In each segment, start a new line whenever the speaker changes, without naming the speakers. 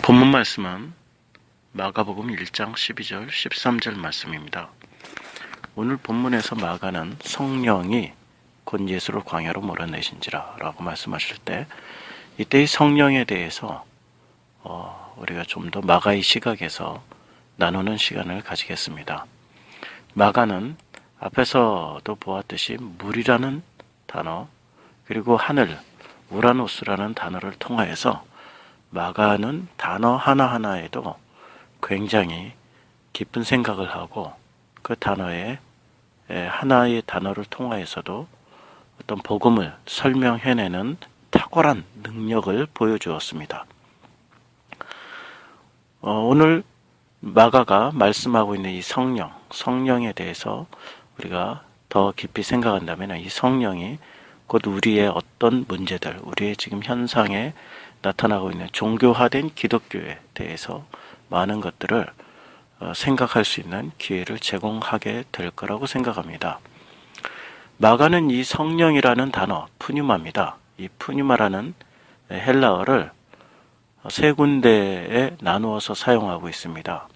본문 말씀은 마가복음 1장 12절 13절 말씀입니다. 오늘 본문에서 마가는 성령이 곧 예수를 광야로 몰아내신지라 라고 말씀하실 때, 이때의 성령에 대해서 우리가 좀 더 마가의 시각에서 나누는 시간을 가지겠습니다. 마가는 앞에서도 보았듯이 물이라는 단어, 그리고 하늘, 우라노스라는 단어를 통하여서 마가는 단어 하나하나에도 굉장히 깊은 생각을 하고, 그 단어에 하나의 단어를 통하여서도 어떤 복음을 설명해내는 탁월한 능력을 보여주었습니다. 오늘 마가가 말씀하고 있는 이 성령에 대해서 우리가 더 깊이 생각한다면, 이 성령이 곧 우리의 어떤 문제들, 우리의 지금 현상에 나타나고 있는 종교화된 기독교에 대해서 많은 것들을 생각할 수 있는 기회를 제공하게 될 거라고 생각합니다. 마가는 이 성령이라는 단어, 푸뉴마입니다. 이 푸뉴마라는 헬라어를 세 군데에 나누어서 사용하고 있습니다.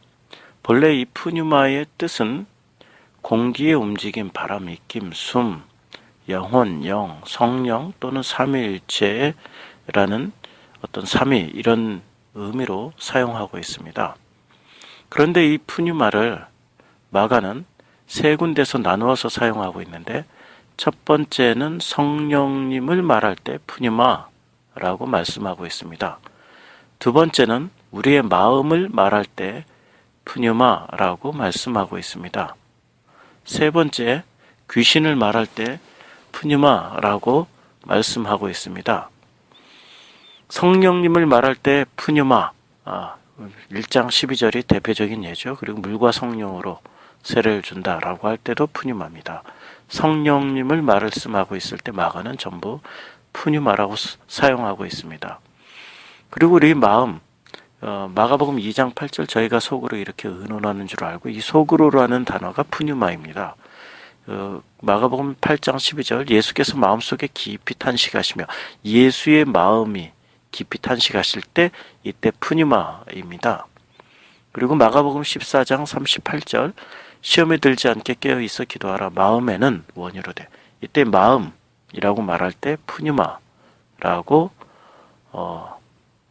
본래 이 푸뉴마의 뜻은 공기의 움직임, 바람, 입김, 숨, 영혼, 영, 성령 또는 삼위일체라는 어떤 삼위, 이런 의미로 사용하고 있습니다. 그런데 이 푸뉴마를 마가는 세 군데서 나누어서 사용하고 있는데, 첫 번째는 성령님을 말할 때 푸뉴마라고 말씀하고 있습니다. 두 번째는 우리의 마음을 말할 때 푸뉴마라고 말씀하고 있습니다. 세 번째, 귀신을 말할 때 푸뉴마라고 말씀하고 있습니다. 성령님을 말할 때 푸뉴마, 1장 12절이 대표적인 예죠. 그리고 물과 성령으로 세례를 준다라고 할 때도 푸뉴마입니다. 성령님을 말씀하고 있을 때 마가는 전부 푸뉴마라고 사용하고 있습니다. 그리고 우리 마음, 마가복음 2장 8절, 저희가 속으로 이렇게 의논하는 줄 알고, 이 속으로라는 단어가 푸뉴마입니다. 마가복음 8장 12절, 예수께서 마음속에 깊이 탄식하시며 예수의 마음이 깊이 탄식하실 때, 이때 푸뉴마입니다. 그리고 마가복음 14장 38절, 시험에 들지 않게 깨어있어 기도하라, 마음에는 원유로 돼. 이때 마음이라고 말할 때 푸뉴마라고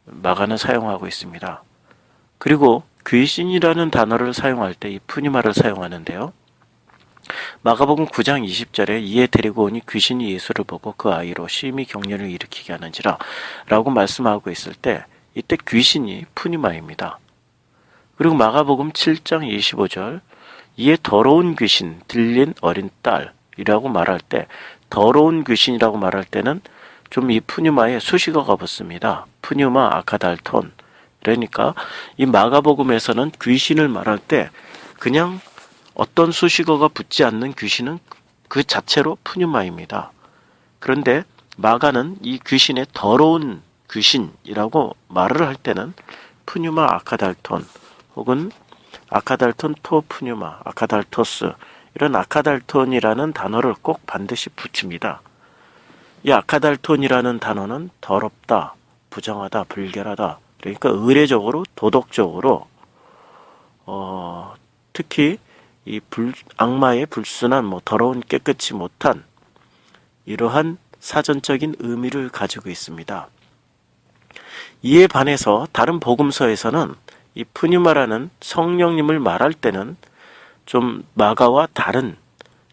마가는 사용하고 있습니다. 그리고 귀신이라는 단어를 사용할 때 이 푸뉴마를 사용하는데요. 마가복음 9장 20절에 이에 데리고 오니 귀신이 예수를 보고 그 아이로 심히 경련을 일으키게 하는지라 라고 말씀하고 있을 때, 이때 귀신이 푸뉴마입니다. 그리고 마가복음 7장 25절, 이에 더러운 귀신 들린 어린 딸이라고 말할 때, 더러운 귀신이라고 말할 때는 좀 이 푸뉴마에 수식어가 붙습니다. 푸뉴마 아카달톤. 그러니까 이 마가복음에서는 귀신을 말할 때 그냥 어떤 수식어가 붙지 않는 귀신은 그 자체로 푸뉴마입니다. 그런데 마가는 이 귀신의 더러운 귀신이라고 말을 할 때는 푸뉴마 아카달톤, 혹은 아카달톤 토 푸뉴마, 아카달토스, 이런 아카달톤이라는 단어를 꼭 반드시 붙입니다. 이 아카달톤이라는 단어는 더럽다, 부정하다, 불결하다, 그러니까 의례적으로, 도덕적으로 특히 이 악마의 불순한, 더러운, 깨끗이 못한, 이러한 사전적인 의미를 가지고 있습니다. 이에 반해서 다른 복음서에서는 이 푸뉴마라는 성령님을 말할 때는 좀 마가와 다른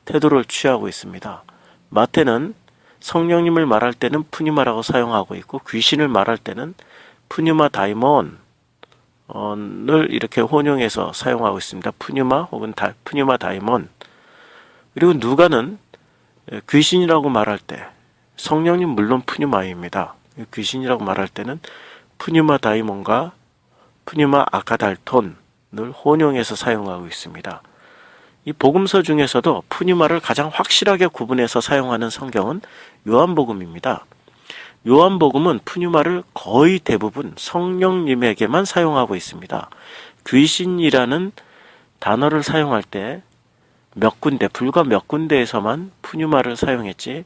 태도를 취하고 있습니다. 마태는 성령님을 말할 때는 푸뉴마라고 사용하고 있고, 귀신을 말할 때는 푸뉴마 다이몬 을 이렇게 혼용해서 사용하고 있습니다. 푸뉴마 혹은 푸뉴마 다이몬. 그리고 누가는 귀신이라고 말할 때, 성령님 물론 푸뉴마입니다. 귀신이라고 말할 때는 푸뉴마 다이몬과 푸뉴마 아카달톤을 혼용해서 사용하고 있습니다. 이 복음서 중에서도 푸뉴마를 가장 확실하게 구분해서 사용하는 성경은 요한복음입니다. 요한복음은 푸뉴마를 거의 대부분 성령님에게만 사용하고 있습니다. 귀신이라는 단어를 사용할 때 불과 몇 군데에서만 푸뉴마를 사용했지,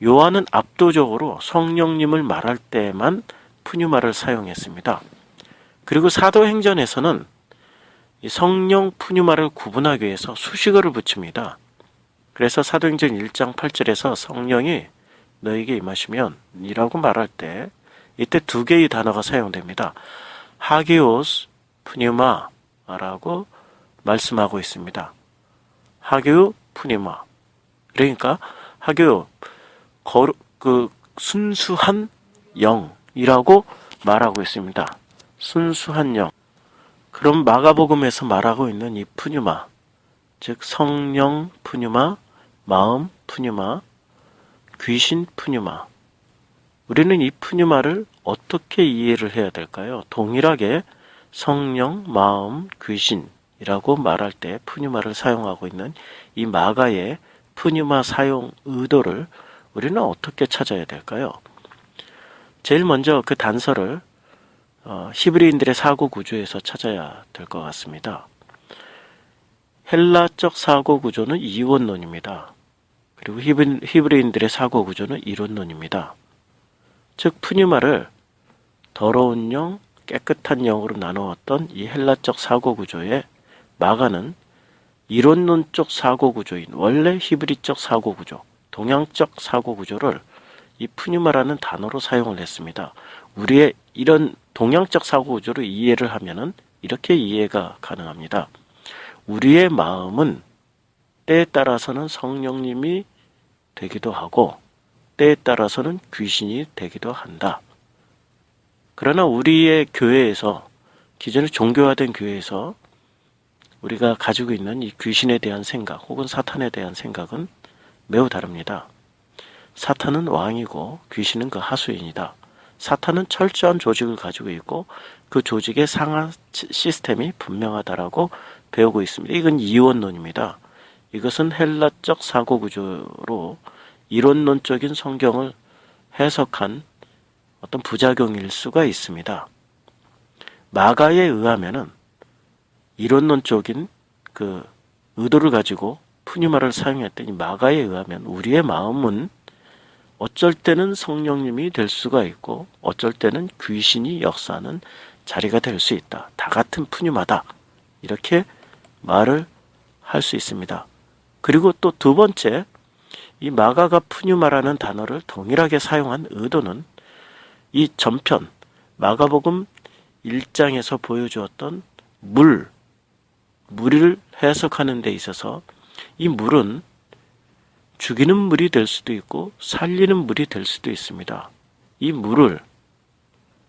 요한은 압도적으로 성령님을 말할 때만 푸뉴마를 사용했습니다. 그리고 사도행전에서는 이 성령 푸뉴마를 구분하기 위해서 수식어를 붙입니다. 그래서 사도행전 1장 8절에서 성령이 너에게 임하시면 이라고 말할 때 이때 두 개의 단어가 사용됩니다. 하기오스 푸뉴마라고 말씀하고 있습니다. 하기오 푸뉴마. 그러니까 하기오 순수한 영이라고 말하고 있습니다. 순수한 영. 그럼 마가복음에서 말하고 있는 이 푸뉴마, 즉 성령 푸뉴마, 마음 푸뉴마, 귀신 푸뉴마. 우리는 이 푸뉴마를 어떻게 이해를 해야 될까요? 동일하게 성령, 마음, 귀신이라고 말할 때 푸뉴마를 사용하고 있는 이 마가의 푸뉴마 사용 의도를 우리는 어떻게 찾아야 될까요? 제일 먼저 그 단서를 히브리인들의 사고 구조에서 찾아야 될 것 같습니다. 헬라적 사고 구조는 이원론입니다. 그리고 히브리인들의 사고 구조는 이론론입니다. 즉 푸뉴마를 더러운 영, 깨끗한 영으로 나누었던 이 헬라적 사고 구조에 마가는 이론론적 사고 구조인 원래 히브리적 사고 구조, 동양적 사고 구조를 이 푸뉴마라는 단어로 사용을 했습니다. 우리의 이런 동양적 사고 구조를 이해를 하면은 이렇게 이해가 가능합니다. 우리의 마음은 때에 따라서는 성령님이 되기도 하고 때에 따라서는 귀신이 되기도 한다. 그러나 우리의 교회에서 기존에 종교화된 교회에서 우리가 가지고 있는 이 귀신에 대한 생각 혹은 사탄에 대한 생각은 매우 다릅니다. 사탄은 왕이고 귀신은 그 하수인이다. 사탄은 철저한 조직을 가지고 있고 그 조직의 상하 시스템이 분명하다라고 배우고 있습니다. 이건 이원론입니다. 이것은 헬라적 사고구조로 이론론적인 성경을 해석한 어떤 부작용일 수가 있습니다. 마가에 의하면은 이론론적인 그 의도를 가지고 푸뉴마를 사용했더니 마가에 의하면 우리의 마음은 어쩔 때는 성령님이 될 수가 있고 어쩔 때는 귀신이 역사하는 자리가 될 수 있다. 다 같은 푸뉴마다. 이렇게 말을 할 수 있습니다. 그리고 또 두 번째, 이 마가가 푸뉴마라는 단어를 동일하게 사용한 의도는 이 전편 마가복음 1장에서 보여주었던 물을 해석하는 데 있어서 이 물은 죽이는 물이 될 수도 있고 살리는 물이 될 수도 있습니다. 이 물을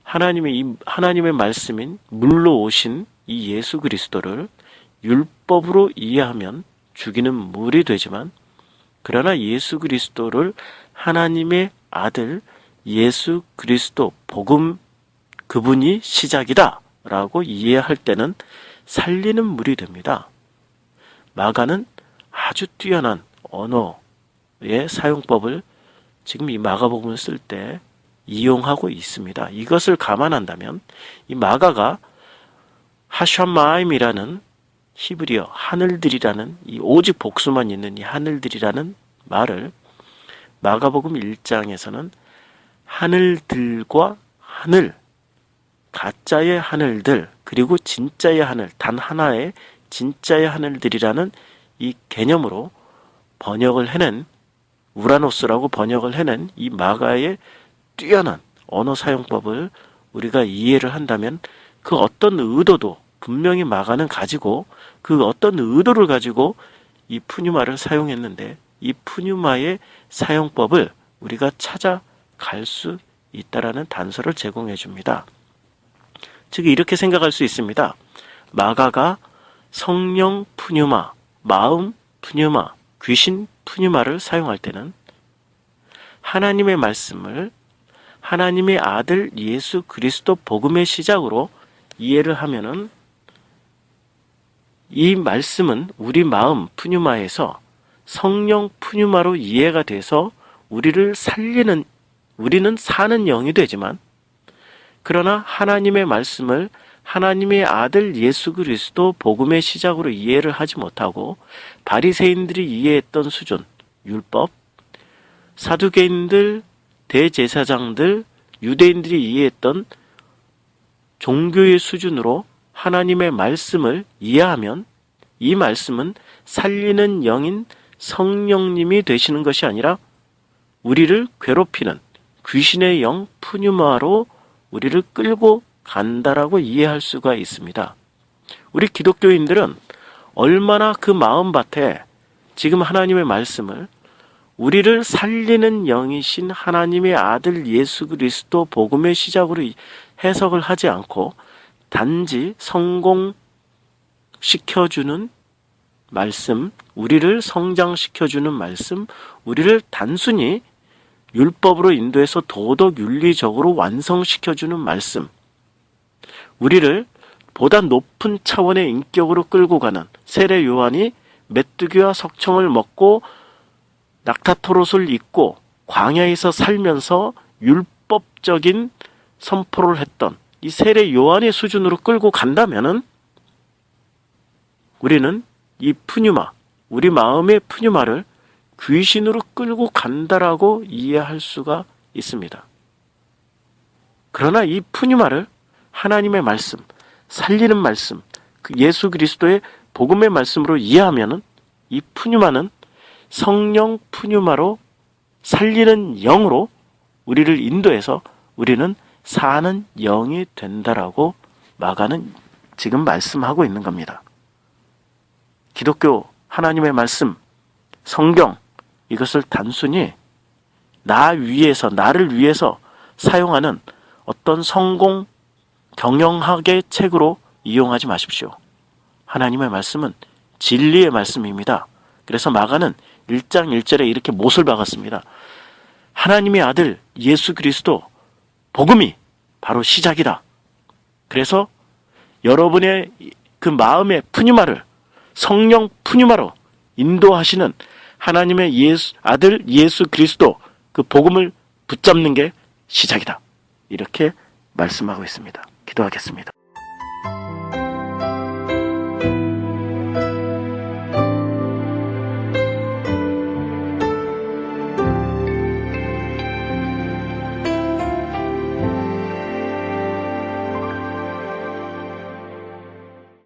하나님의 말씀인 물로 오신 이 예수 그리스도를 율법으로 이해하면 죽이는 물이 되지만 그러나 예수 그리스도를 하나님의 아들 예수 그리스도 복음 그분이 시작이다 라고 이해할 때는 살리는 물이 됩니다. 마가는 아주 뛰어난 언어의 사용법을 지금 이 마가복음을 쓸 때 이용하고 있습니다. 이것을 감안한다면 이 마가가 하샤마임이라는 히브리어 하늘들이라는 이 오직 복수만 있는 이 하늘들이라는 말을 마가복음 1장에서는 하늘들과 하늘, 가짜의 하늘들, 그리고 진짜의 하늘, 단 하나의 진짜의 하늘들이라는 이 개념으로 번역을 해낸 우라노스라고 번역을 해낸 이 마가의 뛰어난 언어 사용법을 우리가 이해를 한다면 그 어떤 의도도 분명히 마가는 가지고 그 어떤 의도를 가지고 이 푸뉴마를 사용했는데 이 푸뉴마의 사용법을 우리가 찾아갈 수 있다라는 단서를 제공해 줍니다. 즉 이렇게 생각할 수 있습니다. 마가가 성령 푸뉴마, 마음 푸뉴마, 귀신 푸뉴마를 사용할 때는 하나님의 말씀을 하나님의 아들 예수 그리스도 복음의 시작으로 이해를 하면은 이 말씀은 우리 마음 푸뉴마에서 성령 푸뉴마로 이해가 돼서 우리는 사는 영이 되지만 그러나 하나님의 말씀을 하나님의 아들 예수 그리스도 복음의 시작으로 이해를 하지 못하고 바리새인들이 이해했던 수준, 율법, 사두개인들, 대제사장들, 유대인들이 이해했던 종교의 수준으로 하나님의 말씀을 이해하면 이 말씀은 살리는 영인 성령님이 되시는 것이 아니라 우리를 괴롭히는 귀신의 영 푸뉴마로 우리를 끌고 간다라고 이해할 수가 있습니다. 우리 기독교인들은 얼마나 그 마음밭에 지금 하나님의 말씀을 우리를 살리는 영이신 하나님의 아들 예수 그리스도 복음의 시작으로 해석을 하지 않고 단지 성공시켜주는 말씀, 우리를 성장시켜주는 말씀, 우리를 단순히 율법으로 인도해서 도덕 윤리적으로 완성시켜주는 말씀, 우리를 보다 높은 차원의 인격으로 끌고 가는 세례 요한이 메뚜기와 석청을 먹고 낙타토롯을 입고 광야에서 살면서 율법적인 선포를 했던 이 세례 요한의 수준으로 끌고 간다면은 우리는 이 푸뉴마, 우리 마음의 푸뉴마를 귀신으로 끌고 간다라고 이해할 수가 있습니다. 그러나 이 푸뉴마를 하나님의 말씀, 살리는 말씀, 그 예수 그리스도의 복음의 말씀으로 이해하면은 이 푸뉴마는 성령 푸뉴마로 살리는 영으로 우리를 인도해서 우리는 사는 영이 된다라고 마가는 지금 말씀하고 있는 겁니다. 기독교 하나님의 말씀, 성경 이것을 단순히 나를 위해서 사용하는 어떤 성공 경영학의 책으로 이용하지 마십시오. 하나님의 말씀은 진리의 말씀입니다. 그래서 마가는 1장 1절에 이렇게 못을 박았습니다. 하나님의 아들 예수 그리스도 복음이 바로 시작이다. 그래서 여러분의 그 마음의 푸뉴마를 성령 푸뉴마로 인도하시는 하나님의 아들 예수 그리스도 그 복음을 붙잡는 게 시작이다. 이렇게 말씀하고 있습니다. 기도하겠습니다.